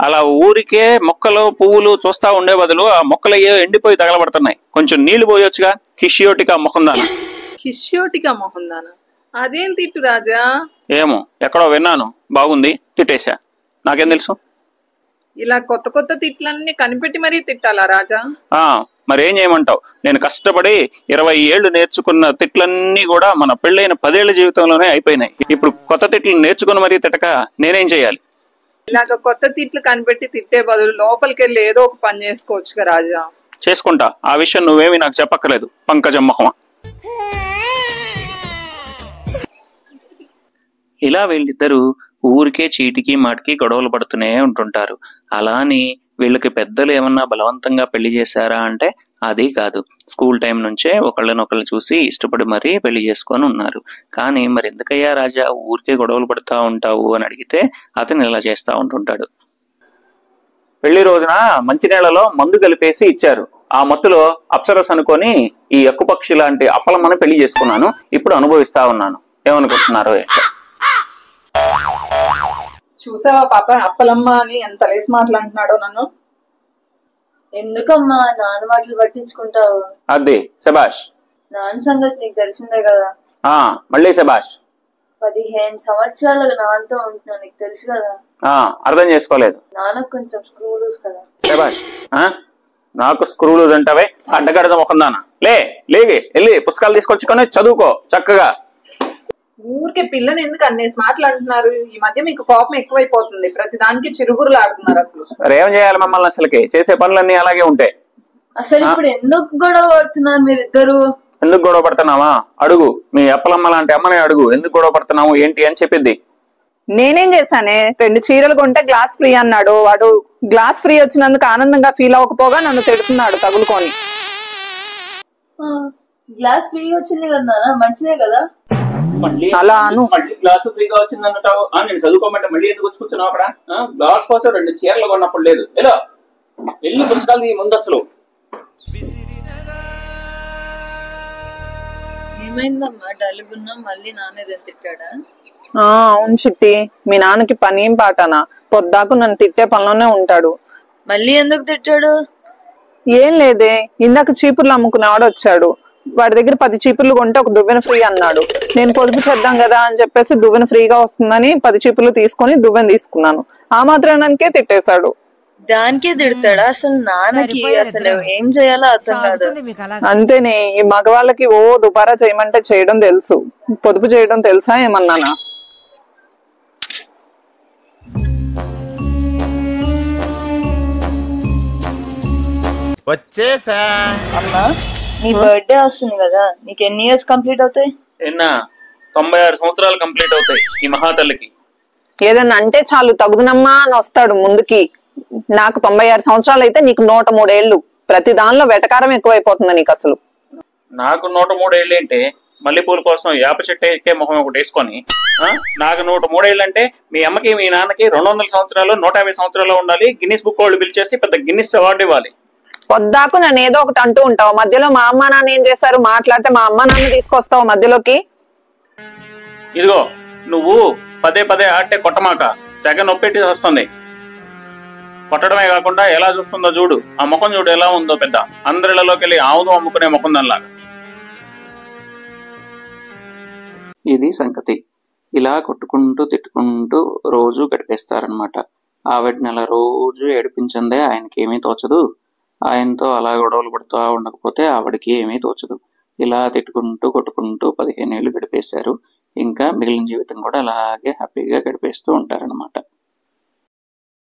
అలా ఊరికే మొక్కలు పువ్వులు చూస్తా ఉండే బదులు ఆ మొక్కలు ఎండిపోయి తగలబడుతున్నాయి. కొంచెం నీళ్లు పోయొచ్చుగా. కిషియోటికా మొహందానా. కిషియోటికా మొహందానా అదేం తిట్టు రాజా? ఏమో ఎక్కడో విన్నాను, బాగుంది, తిట్టేశా. నాకేం తెలుసు? ఇలా కొత్త కొత్త తిట్లన్నీ కనిపెట్టి మరీ తిట్టాలా రాజా? మరేం చేయమంటావు? నేను కష్టపడి 20 ఏళ్లు నేర్చుకున్న తిట్లన్నీ కూడా మన పెళ్ళైన 10 ఏళ్ల జీవితంలోనే అయిపోయినాయి. ఇప్పుడు కొత్త తిట్లు నేర్చుకుని మరీ తిట్టక నేనేం చేయాలి? ఇలాగ కొత్త తిట్లు కనిపెట్టి తిట్టే బదులు లోపలికి వెళ్ళి ఏదో ఒక పని చేసుకోవచ్చుగా రాజా. చేసుకుంటా. ఆ విషయం నువ్వేమీ నాకు చెప్పక్కర్లేదు పంకజం మొహమా. ఇలా వీళ్ళిద్దరూ ఊరికే చీటికి మాటికి గొడవలు పడుతూనే ఉంటుంటారు. అలా అని వీళ్ళకి పెద్దలు ఏమన్నా బలవంతంగా పెళ్లి చేశారా అంటే అది కాదు. స్కూల్ టైం నుంచే ఒకళ్ళనొకళ్ళు చూసి ఇష్టపడి మరీ పెళ్లి చేసుకొని ఉన్నారు. కానీ మరి ఎందుకయ్యా రాజా ఊరికే గొడవలు పడుతూ ఉంటావు అని అడిగితే అతను ఇలా చేస్తూ ఉంటుంటాడు. పెళ్లి రోజున మంచినీళ్లలో మందు కలిపేసి ఇచ్చారు. ఆ మత్తులో అప్సరస్ అనుకొని ఈ ఎక్కుపక్షి లాంటి అప్పలమ్మని పెళ్లి చేసుకున్నాను. ఇప్పుడు అనుభవిస్తా ఉన్నాను. ఏమనుకుంటున్నారు? చూసావా పాప, అప్పలమ్మ అని ఎంత లేసి మాట్లాడుతున్నాడో నన్ను. ఎందుకమ్మా నాన్న మాటలు పట్టించుకుంటావు? అదే శబాష్. నాన్న సంగతి నీకు తెలిసిందే కదా. మళ్ళీ శబాష్. 15 సంవత్సరాలు నాన్నతో ఉంటున్నా, నీకు తెలుసు కదా. అర్థం చేసుకోలేదు. నాన్నకు కొంచెం స్క్రూ లూజ్ కదా. శబాష్. నాకు స్క్రూ లూజ్ అంటావే? అడ్డగడద మొకందానా. లేగి వెళ్ళి పుస్తకాలు తీసుకొచ్చుకొని చదువుకో చక్కగా. ఊరికే పిల్లని ఎందుకు అన్నేసి మాట్లాడుతున్నారు? ఈ మధ్య మీకు కోపం ఎక్కువైపోతుంది. ప్రతి దానికి చిరుగురులు ఆడుతున్నారు. అసలు ఏం చేయాలి మమ్మల్ని? అసలుకి చేసే పనులన్నీ అలాగే ఉంటాయి. అసలు ఇప్పుడు ఎందుకు గొడవ పడుతున్నారు మీరిద్దరు? ఎందుకు గొడవ పడుతున్నావా? అడుగు మీ అప్పలమ్మ లాంటి అమ్మనే అడుగు. ఎందుకు గొడవ పడుతున్నావు ఏంటి అని చెప్పింది. నేనేం చేశానే? 2 చీరలు కొంటే గ్లాస్ ఫ్రీ అన్నాడు. వాడు గ్లాస్ ఫ్రీ వచ్చినందుకు ఆనందంగా ఫీల్ అవ్వకపోగా నన్ను తిడుతున్నాడు తగులుకొని. గ్లాస్ ఫ్రీ వచ్చింది కదా, మంచిదే కదా. అలా మళ్ళీ గ్లాసు ఫ్రీగా వచ్చింది అన్నటావు. నేను చదువుకోమంటే మళ్ళీ ఎందుకు వచ్చి కూర్చున్నావు అక్కడ? గ్లాస్ కోసం 2 చీరలు కొన్నప్పుడు లేదు. ఎలా వెళ్ళి పుస్తకాలు ముందు. అసలు ఏమైందమ్మా డల్గున్నా? మళ్ళీ నాన్న తిట్టాడా? అవును చిట్టి, మీ నాన్నకి పని ఏం పాటనా? పొద్దాకు నన్ను తిట్టే పనిలోనే ఉంటాడు. మళ్ళీ ఎందుకు తిట్టాడు? ఏం లేదే, ఇందాక చీపుర్లు అమ్ముకునేవాడు వచ్చాడు. వాడి దగ్గర 10 చీపుర్లు కొంటే ఒక దువ్వెన ఫ్రీ అన్నాడు. నేను పొదుపు చేద్దాం కదా అని చెప్పేసి దువ్వెన ఫ్రీగా వస్తుందని 10 చీపుర్లు తీసుకొని దువ్వెన తీసుకున్నాను. ఆ మాత్రానికే తిట్టేశాడు. దానికే తిడతాడా? అసలు నాన్నకి అసలు ఏం చేయాలో అర్థం కాదు. అంతేనే, ఈ మగవాళ్ళకి దుబారా చేయమంటే చేయడం తెలుసు, పొదుపు చేయడం తెలుసా ఏమన్నానా? వచ్చేసా. అమ్మా నీ బర్త్డే వస్తుంది కదా, నీకు ఎన్ని ఇయర్స్ కంప్లీట్ అవుతాయి? 96 సంవత్సరాలు కంప్లీట్ అవుతాయి ఈ మహాతల్లికి. ఏదన్నా అంటే చాలు తగుదనమ్మా అని వస్తాడు ముందుకి. నాకు 96 సంవత్సరాలు అయితే నీకు 103 ఏళ్ళు. ప్రతి దానిలో వెటకారం ఎక్కువైపోతుంది నీకు. అసలు నాకు 103 ఏళ్ళు ఏంటి? మల్లెపూల కోసం యాప చెట్టు ఎక్కే మొహం ఒకటి వేసుకొని నాకు 103 ఏళ్ళు అంటే మీ అమ్మకి మీ నాన్నకి 200 సంవత్సరాలు 150 సంవత్సరాలు ఉండాలి. గిన్నిస్ బుక్ వాళ్ళు పిలిచేసి పెద్ద గిన్నిస్ అవార్డు ఇవ్వాలి. పొద్దాకు నన్ను ఏదో ఒకటి అంటూ ఉంటావు. మధ్యలో మా అమ్మ నాన్న ఏం చేశారు మాట్లాడితే మా అమ్మ నాన్న తీసుకొస్తావు మధ్యలోకి. ఇదిగో నువ్వు పదే పదే ఆటే కొట్టమాక, తెగ నొప్పెట్టి వస్తుంది. కొట్టడమే కాకుండా ఎలా చూస్తుందో చూడు. ఆ ముఖం చూడు ఎలా ఉందో. పెద్ద అందరిలోకి వెళ్ళి ఆవును అమ్ముకునే ముఖం దానిలాగా. ఇది సంగతి. ఇలా కొట్టుకుంటూ తిట్టుకుంటూ రోజు గడిపేస్తారనమాట. ఆవిడని అలా రోజు ఏడిపించిందే ఆయనకి ఏమీ తోచదు. ఆయనతో అలా గొడవలు పడుతూ ఉండకపోతే ఆవిడకి ఏమీ తోచదు. ఇలా తిట్టుకుంటూ కొట్టుకుంటూ 15 ఏళ్ళు గడిపేశారు. ఇంకా మిగిలిన జీవితం కూడా అలాగే హ్యాపీగా గడిపేస్తూ ఉంటారనమాట.